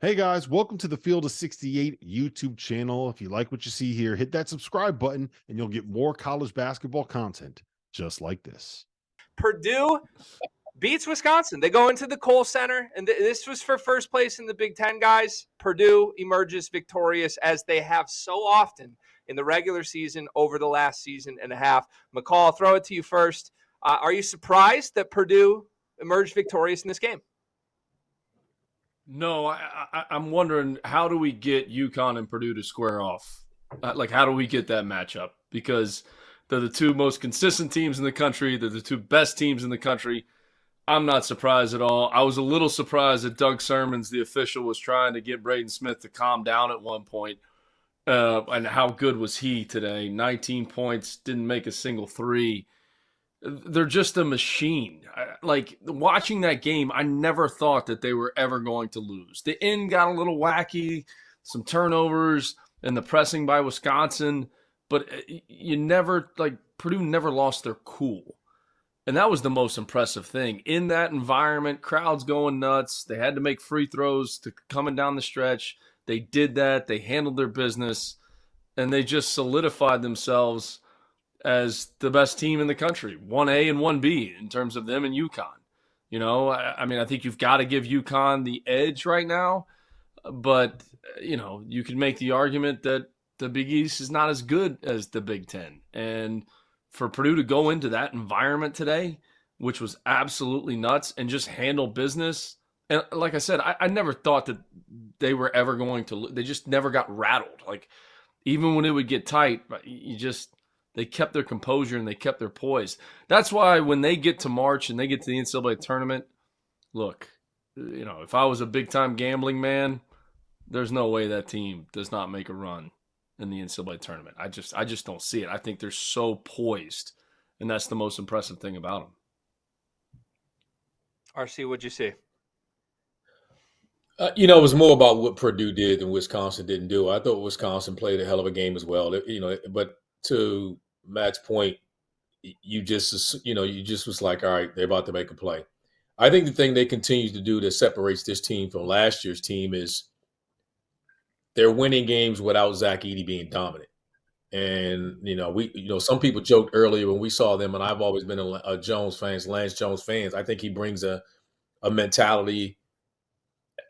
Hey guys, welcome to the Field of 68 YouTube channel. If you like what you see here, hit that subscribe button and you'll get more college basketball content just like this. Purdue beats Wisconsin. They go into the Kohl Center, and this was for first place in the Big Ten, guys. Purdue emerges victorious, as they have so often in the regular season over the last season and a half. McCall, I'll throw it to you first. Are you surprised that Purdue emerged victorious in this game? No, I'm wondering, how do we get UConn and Purdue to square off? How do we get that matchup? Because they're the two most consistent teams in the country. They're the two best teams in the country. I'm not surprised at all. I was a little surprised that Doug Sermons, the official, was trying to get Braden Smith to calm down at one point. And how good was he today? 19 points, didn't make a single three. They're just a machine. Watching that game, I never thought that they were ever going to lose. The end got a little wacky, some turnovers, and the pressing by Wisconsin. But Purdue never lost their cool. And that was the most impressive thing. In that environment, crowds going nuts. They had to make free throws to coming down the stretch. They did that. They handled their business. And they just solidified themselves as the best team in the country, 1A and 1B in terms of them and UConn. I think you've got to give UConn the edge right now. But, you can make the argument that the Big East is not as good as the Big Ten. And for Purdue to go into that environment today, which was absolutely nuts, and just handle business. And like I said, I never thought that they were ever going to – they just never got rattled. Even when it would get tight, they kept their composure and they kept their poise. That's why when they get to March and they get to the NCAA tournament, look, if I was a big-time gambling man, there's no way that team does not make a run in the NCAA tournament. I just don't see it. I think they're so poised, and that's the most impressive thing about them. RC, what'd you see? It was more about what Purdue did than Wisconsin didn't do. I thought Wisconsin played a hell of a game as well. But to Matt's point, you just was like, all right, they're about to make a play. I think the thing they continue to do that separates this team from last year's team is they're winning games without Zach Edey being dominant. And, some people joked earlier when we saw them, and I've always been a Lance Jones fans. I think he brings a mentality,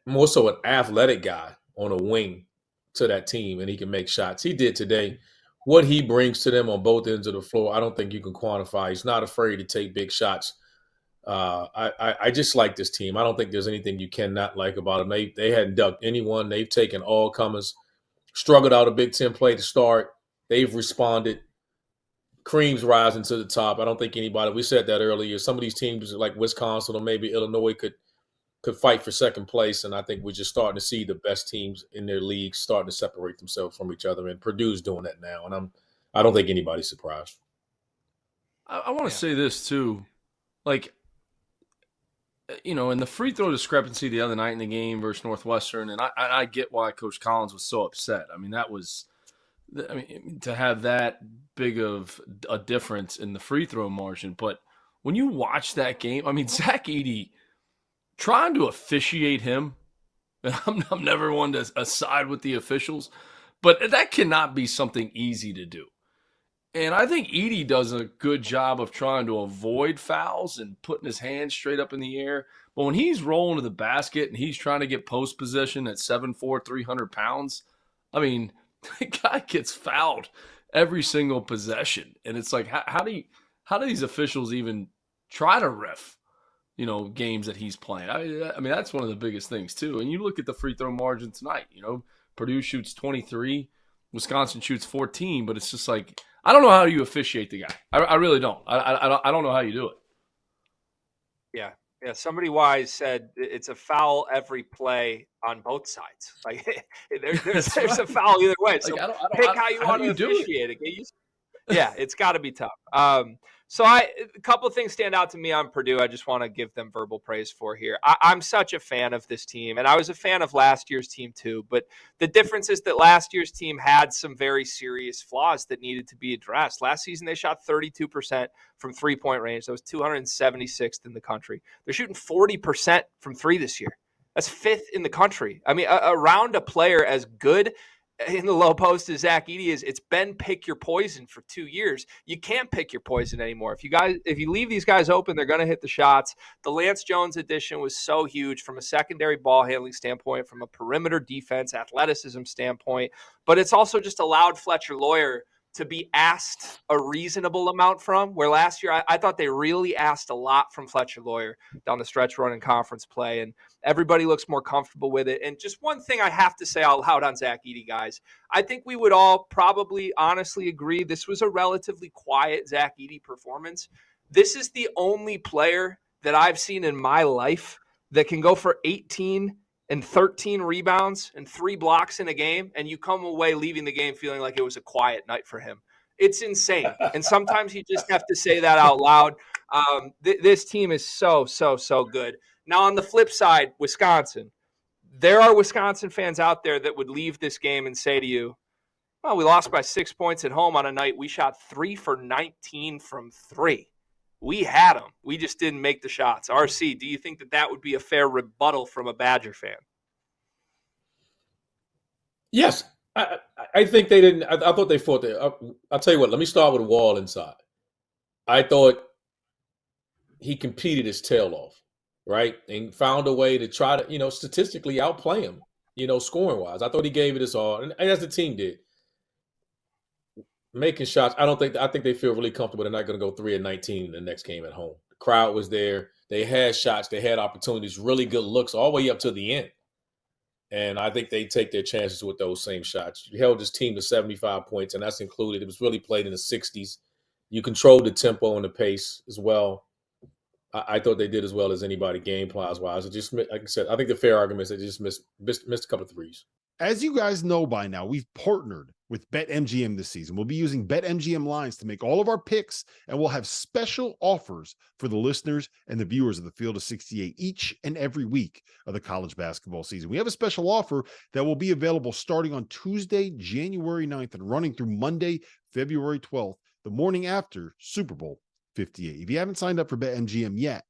more so an athletic guy on a wing to that team, and he can make shots. He did today. What he brings to them on both ends of the floor, I don't think you can quantify. He's not afraid to take big shots. I just like this team. I don't think there's anything you cannot like about them. They hadn't ducked anyone. They've taken all comers, struggled out a Big Ten play to start. They've responded. Cream's rising to the top. I don't think anybody, we said that earlier, some of these teams like Wisconsin or maybe Illinois could fight for second place, and I think we're just starting to see the best teams in their league starting to separate themselves from each other, and Purdue's doing that now, and I don't think anybody's surprised. I want to say this too, in the free throw discrepancy the other night in the game versus Northwestern, and I get why Coach Collins was so upset. To have that big of a difference in the free throw margin, but when you watch that game, Zach Edey trying to officiate him, and I'm never one to side with the officials, but that cannot be something easy to do. And I think Edey does a good job of trying to avoid fouls and putting his hands straight up in the air. But when he's rolling to the basket and he's trying to get post position at 7'4", 300 pounds, the guy gets fouled every single possession. And it's like, how do these officials even try to ref, games that he's playing? That's one of the biggest things too. And you look at the free throw margin tonight, Purdue shoots 23, Wisconsin shoots 14, but it's just like, I don't know how you officiate the guy. I really don't. I don't know how you do it. Yeah. Somebody wise said it's a foul every play on both sides. There's a foul either way. So pick how you want to officiate it. Yeah, it's got to be tough. So a couple of things stand out to me on Purdue. I just want to give them verbal praise for here. I'm such a fan of this team, and I was a fan of last year's team too. But the difference is that last year's team had some very serious flaws that needed to be addressed. Last season, they shot 32% from three-point range. That was 276th in the country. They're shooting 40% from three this year. That's 5th in the country. I mean, around a player as good in the low post as Zach Edey is, it's been pick your poison for 2 years. You can't pick your poison anymore. If you leave these guys open, they're going to hit the shots. The Lance Jones addition was so huge from a secondary ball handling standpoint, from a perimeter defense, athleticism standpoint, but it's also just allowed Fletcher Lawyer to be asked a reasonable amount from, where last year I thought they really asked a lot from Fletcher Lawyer down the stretch run in conference play, and everybody looks more comfortable with it. And just one thing I have to say out loud on Zach Edey, guys, I think we would all probably honestly agree this was a relatively quiet Zach Edey performance. This is the only player that I've seen in my life that can go for 18 and 13 rebounds and 3 blocks in a game, and you come away leaving the game feeling like it was a quiet night for him. It's insane. And sometimes you just have to say that out loud. This team is so good. Now, on the flip side, Wisconsin. There are Wisconsin fans out there that would leave this game and say to you, well, we lost by 6 points at home on a night we shot 3 for 19 from 3. We had them. We just didn't make the shots. RC, do you think that would be a fair rebuttal from a Badger fan? Yes. I think they didn't. I thought they fought there. I'll tell you what. Let me start with Wall inside. I thought he competed his tail off, right? And found a way to try to, statistically outplay him, scoring-wise. I thought he gave it his all, and as the team did. Making shots, I think they feel really comfortable. They're not going to go 3 of 19 in the next game at home. The crowd was there. They had shots. They had opportunities, really good looks all the way up to the end. And I think they take their chances with those same shots. You held this team to 75 points, and that's included. It was really played in the 60s. You controlled the tempo and the pace as well. I thought they did as well as anybody game plans-wise. It just, like I said, I think the fair argument is they just missed a couple of threes. As you guys know by now, we've partnered with BetMGM this season. We'll be using BetMGM lines to make all of our picks, and we'll have special offers for the listeners and the viewers of the Field of 68 each and every week of the college basketball season. We have a special offer that will be available starting on Tuesday, January 9th and running through Monday, February 12th, the morning after Super Bowl 58. If you haven't signed up for BetMGM yet,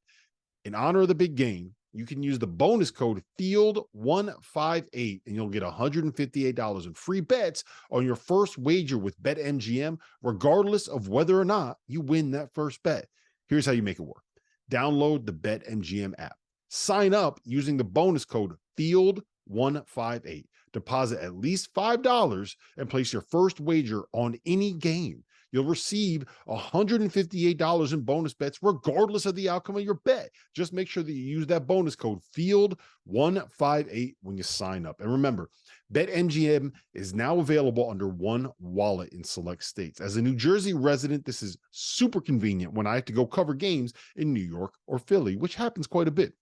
in honor of the big game, you can use the bonus code FIELD158 and you'll get $158 in free bets on your first wager with BetMGM, regardless of whether or not you win that first bet. Here's how you make it work. Download the BetMGM app. Sign up using the bonus code FIELD158. Deposit at least $5 and place your first wager on any game. You'll receive $158 in bonus bets regardless of the outcome of your bet. Just make sure that you use that bonus code FIELD158 when you sign up. And remember, BetMGM is now available under one wallet in select states. As a New Jersey resident, this is super convenient when I have to go cover games in New York or Philly, which happens quite a bit.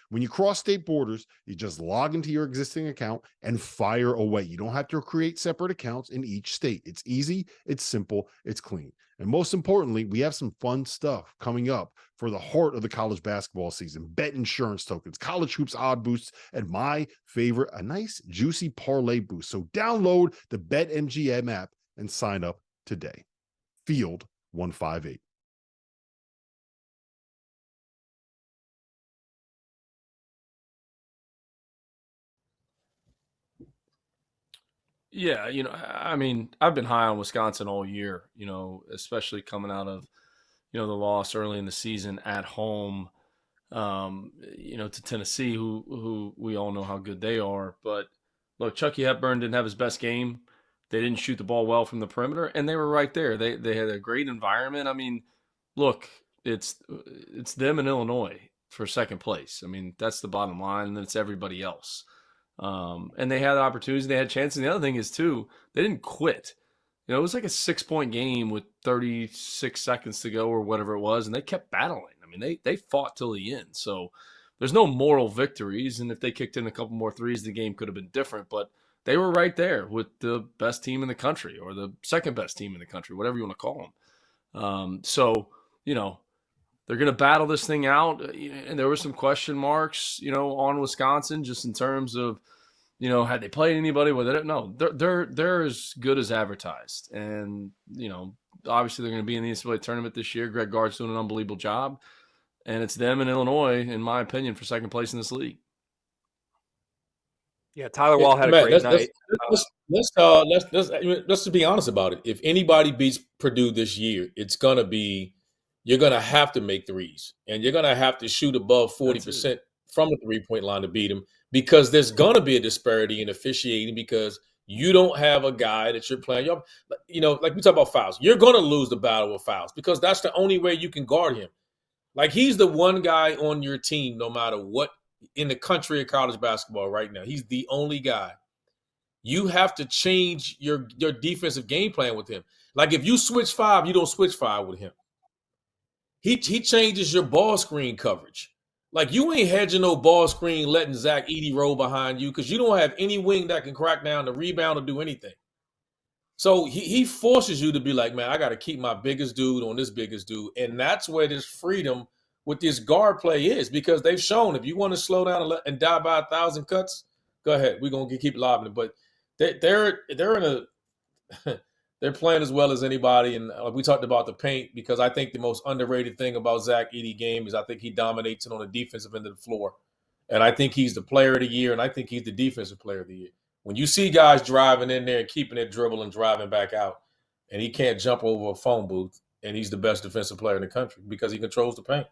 When you cross state borders, you just log into your existing account and fire away. You don't have to create separate accounts in each state. It's easy, it's simple, it's clean. And most importantly, we have some fun stuff coming up for the heart of the college basketball season. Bet insurance tokens, college hoops odd boosts, and my favorite, a nice juicy parlay boost. So download the BetMGM app and sign up today. Field 158. Yeah, I mean, I've been high on Wisconsin all year, especially coming out of, the loss early in the season at home, to Tennessee, who we all know how good they are. But look, Chucky Hepburn didn't have his best game. They didn't shoot the ball well from the perimeter, and they were right there. They had a great environment. I mean, look, it's them in Illinois for second place. I mean, that's the bottom line, and then it's everybody else. And they had opportunities, they had chances. And the other thing is, too, they didn't quit. It was like a 6-point game with 36 seconds to go or whatever it was, and they kept battling. I mean, they fought till the end. So there's no moral victories, and if they kicked in a couple more threes, the game could have been different. But they were right there with the best team in the country or the second best team in the country, whatever you want to call them. They're going to battle this thing out. And there were some question marks, on Wisconsin just in terms of, had they played anybody with it? No, they're as good as advertised. And, obviously they're going to be in the NCAA tournament this year. Greg Gard's doing an unbelievable job. And it's them in Illinois, in my opinion, for second place in this league. Yeah, Tyler Wall had a great night. Let's just be honest about it. If anybody beats Purdue this year, it's gonna be you're gonna have to make threes, and you're gonna have to shoot above 40% from the 3-point line to beat them, because there's gonna be a disparity in officiating because you don't have a guy that you're playing. You know, like we talk about fouls, you're gonna lose the battle with fouls because that's the only way you can guard him. Like, he's the one guy on your team, no matter what, in the country of college basketball right now. He's the only guy. You have to change your defensive game plan with him. Like, if you switch 5, you don't switch 5 with him. He changes your ball screen coverage. Like, you ain't hedging no ball screen, letting Zach Edey roll behind you because you don't have any wing that can crack down the rebound or do anything. So he forces you to be like, man, I got to keep my biggest dude on this biggest dude. And that's where this freedom with this guard play is, because they've shown if you want to slow down and die by 1,000 cuts, go ahead. We're going to keep lobbing it. But they're in a they're playing as well as anybody. And we talked about the paint, because I think the most underrated thing about Zach Edey game is I think he dominates it on the defensive end of the floor. And I think he's the player of the year, and I think he's the defensive player of the year. When you see guys driving in there and keeping it dribble and driving back out, and he can't jump over a phone booth, and he's the best defensive player in the country because he controls the paint.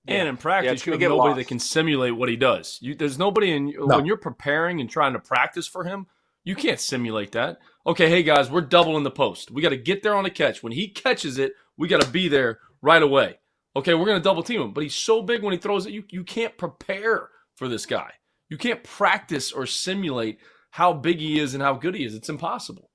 And in practice, you have nobody that can simulate what he does. There's nobody when you're preparing and trying to practice for him, you can't simulate that. Okay, hey guys, we're doubling the post. We got to get there on the catch. When he catches it, we got to be there right away. Okay, we're going to double team him, but he's so big when he throws it, you can't prepare for this guy. You can't practice or simulate how big he is and how good he is. It's impossible.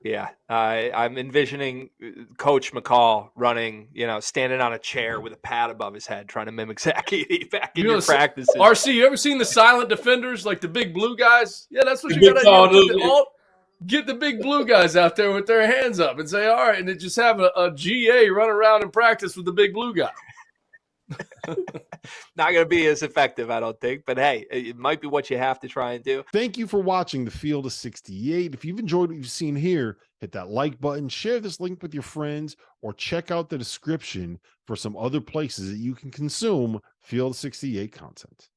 Yeah, I'm envisioning Coach McCall running, standing on a chair with a pad above his head, trying to mimic Zach Edey back in your practices. RC, you ever seen the silent defenders, like the big blue guys? Yeah, that's what you got to do. Get the big blue guys out there with their hands up and say, all right, and then just have a GA run around and practice with the big blue guy. Not going to be as effective, I don't think. But, hey, it might be what you have to try and do. Thank you for watching the Field of 68. If you've enjoyed what you've seen here, hit that like button, share this link with your friends, or check out the description for some other places that you can consume Field of 68 content.